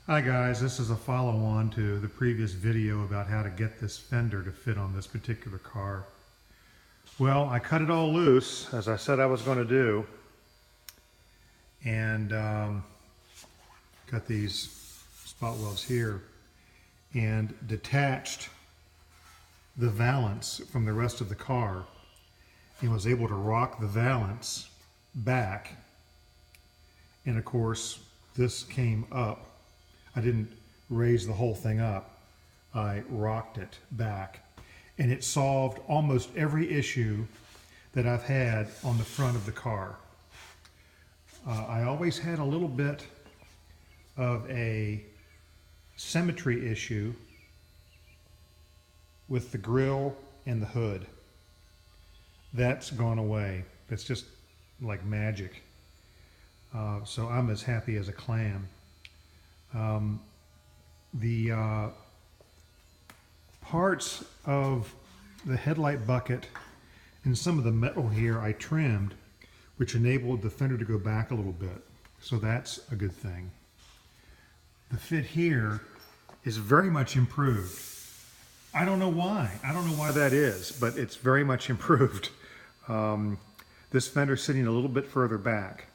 Hi guys, this is a follow-on to the previous video about how to get this fender to fit on this particular car. Well, I cut it all loose, as I said I was going to do, and got these spot welds here, and detached the valance from the rest of the car, and was able to rock the valance back, and of course this came up. I didn't raise the whole thing up. I rocked it back, and it solved almost every issue that I've had on the front of the car. I always had a little bit of a symmetry issue with the grille and the hood. That's gone away. It's just like magic. So I'm as happy as a clam. The parts of the headlight bucket and some of the metal here I trimmed, which enabled the fender to go back a little bit. So that's a good thing. The fit here is very much improved. I don't know why. I don't know why that is, but it's very much improved. This fender's sitting a little bit further back.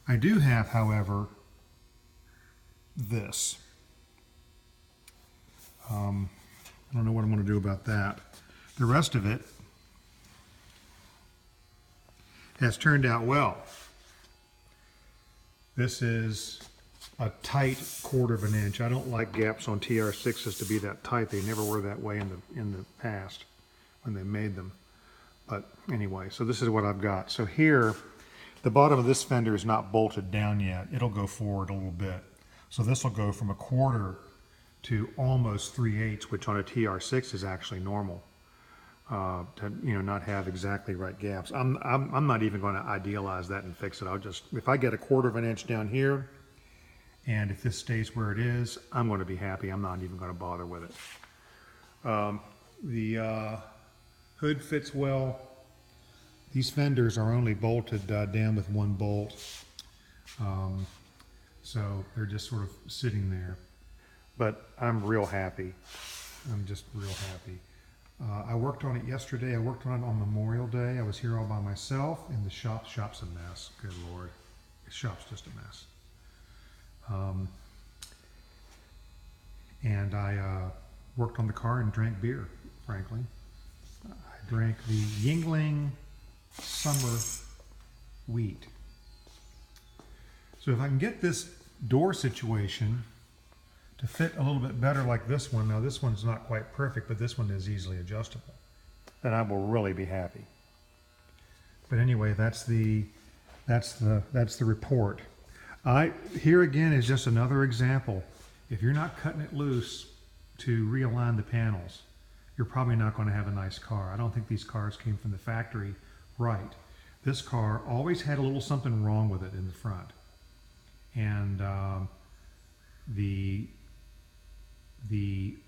I do have, however, this. I don't know what I'm going to do about that. The rest of it has turned out well. This is a tight 1/4 of an inch. I don't like gaps on TR6s to be that tight. They never were that way in the past when they made them. But anyway, so this is what I've got. So here, the bottom of this fender is not bolted down yet. It'll go forward a little bit. So this will go from 1/4 to almost 3/8, which on a TR6 is actually normal. To not have exactly right gaps. I'm not even going to idealize that and fix it. I'll just, if I get 1/4 of an inch down here, and if this stays where it is, I'm going to be happy. I'm not even going to bother with it. The hood fits well. These fenders are only bolted down with 1 bolt. So they're just sort of sitting there. But I'm real happy. I'm just real happy. I worked on it yesterday. I worked on it on Memorial Day. I was here all by myself, and the shop's a mess. Good Lord. The shop's just a mess. And I worked on the car and drank beer, frankly. I drank the Yingling Summer Wheat. So if I can get this door situation to fit a little bit better like this one, now this one's not quite perfect, but this one is easily adjustable, then I will really be happy. But anyway, that's the report. Here again is just another example. If you're not cutting it loose to realign the panels, you're probably not going to have a nice car. I don't think these cars came from the factory right. This car always had a little something wrong with it in the front. And the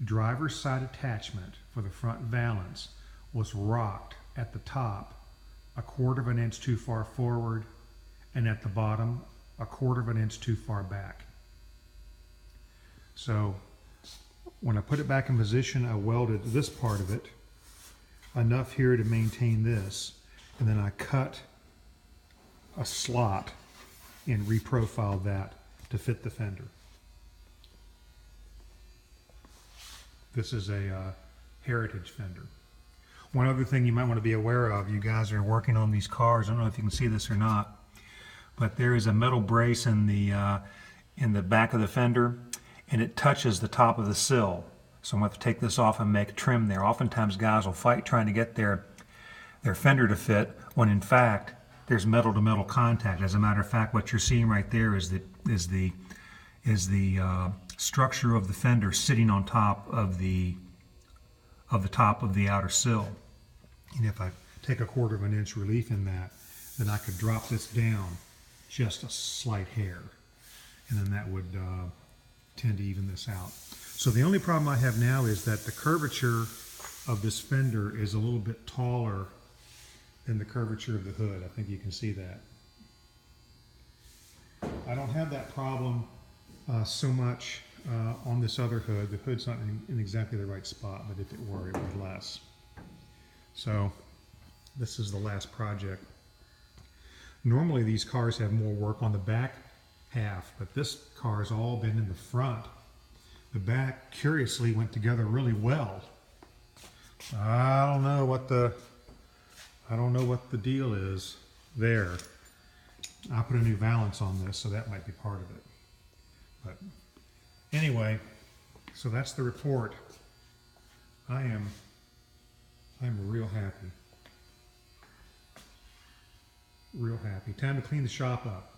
driver's side attachment for the front valance was rocked at the top 1/4 of an inch too far forward, and at the bottom 1/4 of an inch too far back. So when I put it back in position, I welded this part of it enough here to maintain this, and then I cut a slot and reprofiled that to fit the fender. This is a heritage fender. One other thing you might want to be aware of, you guys are working on these cars, I don't know if you can see this or not, but there is a metal brace in the back of the fender, and it touches the top of the sill. So I'm going to have to take this off and make a trim there. Oftentimes guys will fight trying to get their fender to fit, when in fact there's metal to metal contact. As a matter of fact, what you're seeing right there is the structure of the fender sitting on top of the top of the outer sill. And if I take 1/4 of an inch relief in that, then I could drop this down just a slight hair, and then that would tend to even this out. So the only problem I have now is that the curvature of this fender is a little bit taller than the curvature of the hood. I think you can see that. I don't have that problem so much on this other hood. The hood's not in exactly the right spot, but if it were, it would less. So this is the last project. Normally these cars have more work on the back half, but this car has all been in the front. The back, curiously, went together really well. I don't know what the deal is there. I put a new valance on this, so that might be part of it. But anyway, so that's the report. I'm real happy. Real happy. Time to clean the shop up.